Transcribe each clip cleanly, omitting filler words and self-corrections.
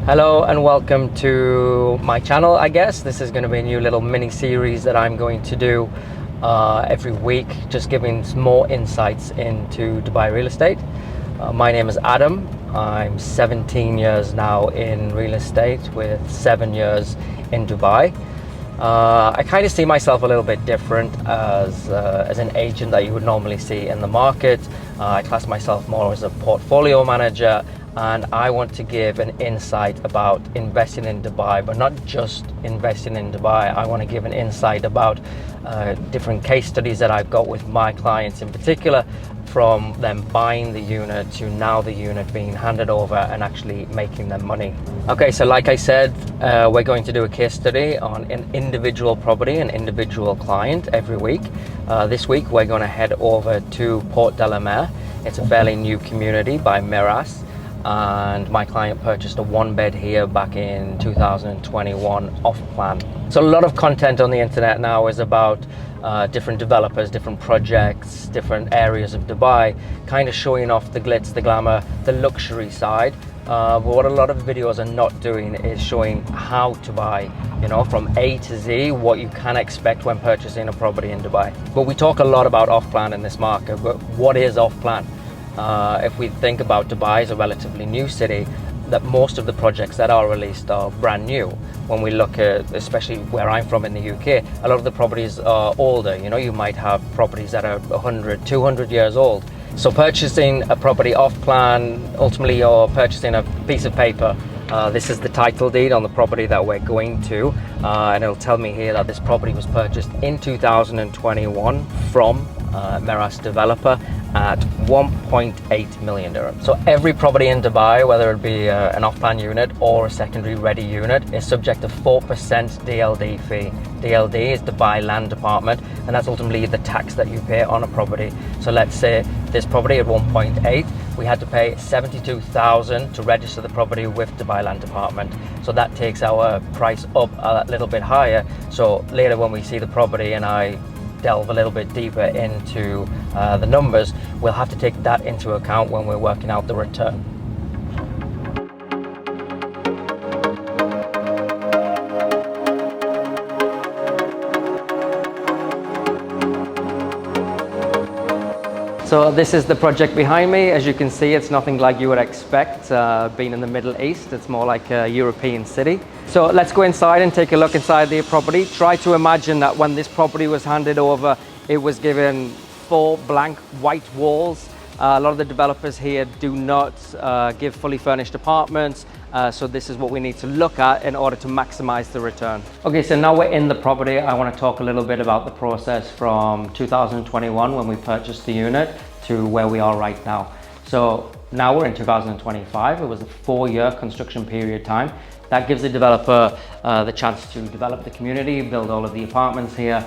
Hello and welcome to my channel. I guess this is going to be a new little mini series that I'm going to do every week, just giving some more insights into Dubai real estate. My name is Adam. I'm 17 years now in real estate with 7 years in Dubai. I kind of see myself a little bit different as an agent that you would normally see in the market. I class myself more as a portfolio manager, and I want to give an insight about investing in Dubai, but not just investing in Dubai. I want to give an insight about different case studies that I've got with my clients in particular, from them buying the unit to now the unit being handed over and actually making them money. Okay, so like I said, we're going to do a case study on an individual property, an individual client every week. This week we're going to head over to Port de la Mer. It's a fairly new community by Meraas, and my client purchased a 1-bed here back in 2021 off plan. So a lot of content on the internet now is about different developers, different projects, different areas of Dubai, kind of showing off the glitz, the glamour, the luxury side. But what a lot of videos are not doing is showing how to buy, you know, from A to Z, what you can expect when purchasing a property in Dubai. But we talk a lot about off-plan in this market, but what is off-plan? If we think about Dubai as a relatively new city, that most of the projects that are released are brand new. When we look at, especially where I'm from in the UK, a lot of the properties are older. You know, you might have properties that are 100, 200 years old. So purchasing a property off plan, ultimately you're purchasing a piece of paper. This is the title deed on the property that we're going to, and it'll tell me here that this property was purchased in 2021 from Meraas developer at 1.8 million dirham. So every property in Dubai, whether it be an off-plan unit or a secondary ready unit, is subject to 4% DLD fee. DLD is Dubai Land Department, and that's ultimately the tax that you pay on a property. So let's say this property at 1.8, we had to pay 72,000 to register the property with Dubai Land Department. So that takes our price up a little bit higher. So later when we see the property and I delve a little bit deeper into the numbers, we'll have to take that into account when we're working out the return. So this is the project behind me. As you can see, it's nothing like you would expect being in the Middle East. It's more like a European city. So let's go inside and take a look inside the property. Try to imagine that when this property was handed over, it was given 4 blank white walls. A lot of the developers here do not give fully furnished apartments. So this is what we need to look at in order to maximize the return. Okay, so now we're in the property. I want to talk a little bit about the process from 2021 when we purchased the unit to where we are right now. So now we're in 2025. It was a 4-year construction period time. That gives the developer the chance to develop the community, build all of the apartments here,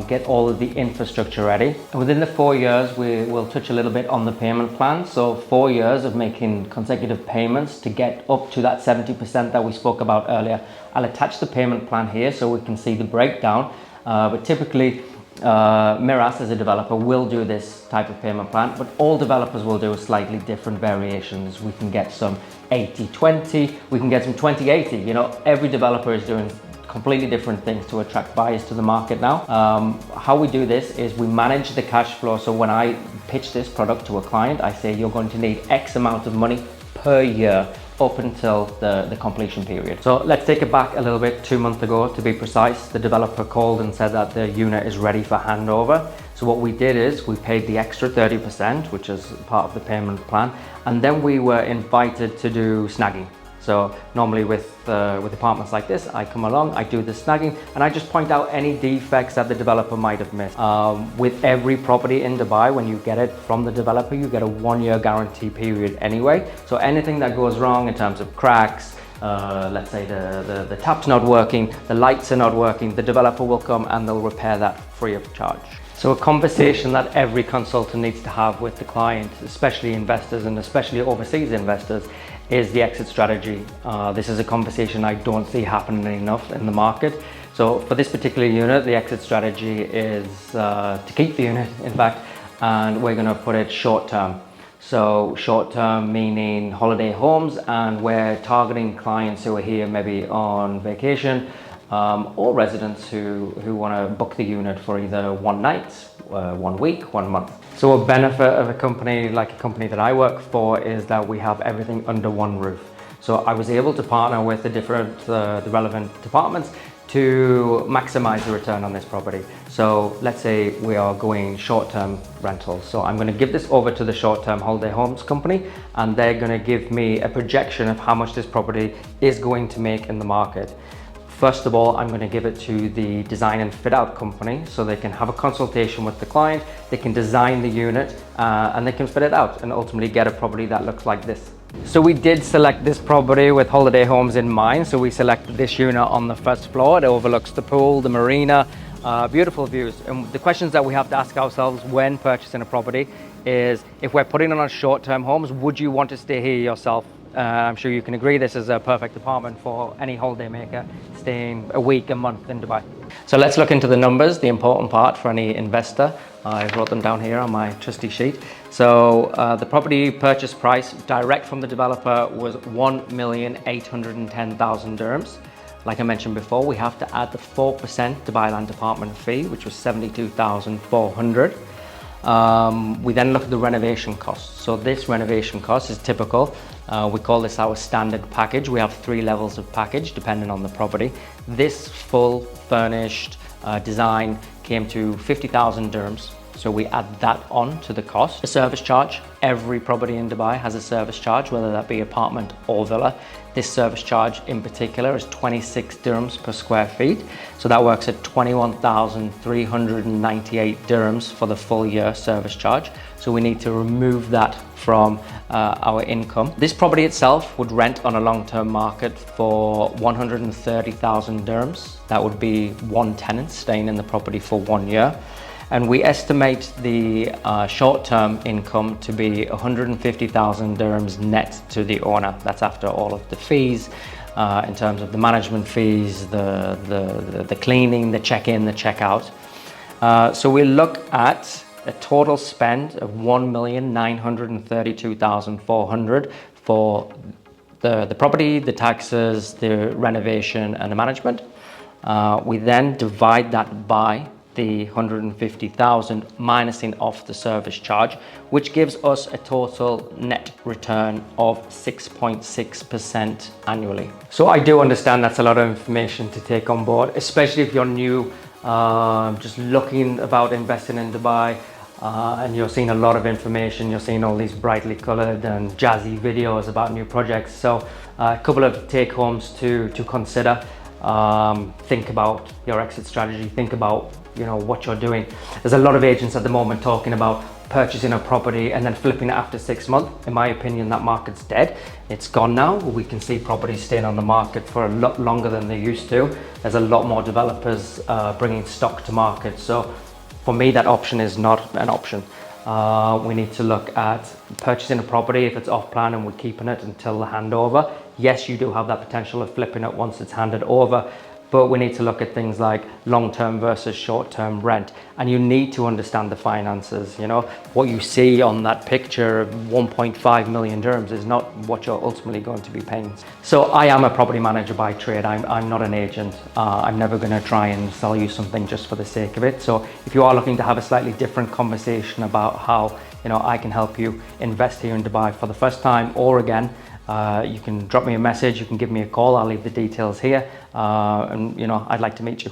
get all of the infrastructure ready. And within the 4 years, we will touch a little bit on the payment plan. So 4 years of making consecutive payments to get up to that 70% that we spoke about earlier. I'll attach the payment plan here so we can see the breakdown. But typically, Meraas as a developer will do this type of payment plan, but all developers will do slightly different variations. We can get some 80-20, we can get some 20-80. You know, every developer is doing completely different things to attract buyers to the market now. How we do this is we manage the cash flow. So when I pitch this product to a client, I say you're going to need X amount of money per year up until the completion period. So let's take it back a little bit. 2 months ago, to be precise, the developer called and said that the unit is ready for handover. So what we did is we paid the extra 30%, which is part of the payment plan, and then we were invited to do snagging. So normally with apartments like this, I come along, I do the snagging, and I just point out any defects that the developer might have missed. With every property in Dubai, when you get it from the developer, you get a 1-year guarantee period anyway. So anything that goes wrong in terms of cracks, let's say the tap's not working, the lights are not working, the developer will come and they'll repair that free of charge. So a conversation that every consultant needs to have with the client, especially investors and especially overseas investors, is the exit strategy. This is a conversation I don't see happening enough in the market. So for this particular unit, the exit strategy is to keep the unit, in fact, and we're going to put it short term. So short term meaning holiday homes, and we're targeting clients who are here maybe on vacation, or residents who want to book the unit for either one night, 1 week, 1 month. So a benefit of a company like a company that I work for is that we have everything under one roof. So I was able to partner with the relevant departments to maximize the return on this property. So let's say we are going short-term rentals. So I'm going to give this over to the short-term holiday homes company, and they're going to give me a projection of how much this property is going to make in the market. First of all, I'm going to give it to the design and fit out company so they can have a consultation with the client, they can design the unit, and they can fit it out and ultimately get a property that looks like this. So we did select this property with holiday homes in mind. So we selected this unit on the first floor. It overlooks the pool, the marina, beautiful views. And the questions that we have to ask ourselves when purchasing a property is, if we're putting on short-term homes, would you want to stay here yourself? I'm sure you can agree this is a perfect apartment for any holiday maker staying a week, a month in Dubai. So let's look into the numbers, the important part for any investor. I wrote them down here on my trusty sheet. So the property purchase price direct from the developer was 1,810,000 dirhams. Like I mentioned before, we have to add the 4% Dubai Land Department fee, which was 72,400. We then look at the renovation costs. So this renovation cost is typical. We call this our standard package. We have 3 levels of package depending on the property. This full furnished design came to 50,000 dirhams. So we add that on to the cost. The service charge, every property in Dubai has a service charge, whether that be apartment or villa. This service charge in particular is 26 dirhams per square feet. So that works at 21,398 dirhams for the full year service charge. So we need to remove that from our income. This property itself would rent on a long-term market for 130,000 dirhams. That would be one tenant staying in the property for 1 year. And we estimate the short-term income to be 150,000 dirhams net to the owner. That's after all of the fees, in terms of the management fees, the cleaning, the check-in, the check-out. So we look at a total spend of 1,932,400 for the property, the taxes, the renovation, and the management. We then divide that by the 150,000 minusing off the service charge, which gives us a total net return of 6.6% annually. So I do understand that's a lot of information to take on board, especially if you're new, just looking about investing in Dubai, and you're seeing a lot of information, you're seeing all these brightly colored and jazzy videos about new projects. So a couple of take homes to consider. Think about your exit strategy, think about what you're doing. There's a lot of agents at the moment talking about purchasing a property and then flipping it after 6 months. In my opinion, that market's dead. It's gone now. We can see properties staying on the market for a lot longer than they used to. There's a lot more developers bringing stock to market. So for me, that option is not an option. We need to look at purchasing a property. If it's off plan and we're keeping it until the handover, yes, you do have that potential of flipping it once it's handed over, but we need to look at things like long-term versus short-term rent. And you need to understand the finances. What you see on that picture of 1.5 million dirhams is not what you're ultimately going to be paying. So I am a property manager by trade. I'm not an agent. I'm never going to try and sell you something just for the sake of it. So if you are looking to have a slightly different conversation about how I can help you invest here in Dubai for the first time or again, you can drop me a message, you can give me a call. I'll leave the details here, and I'd like to meet you.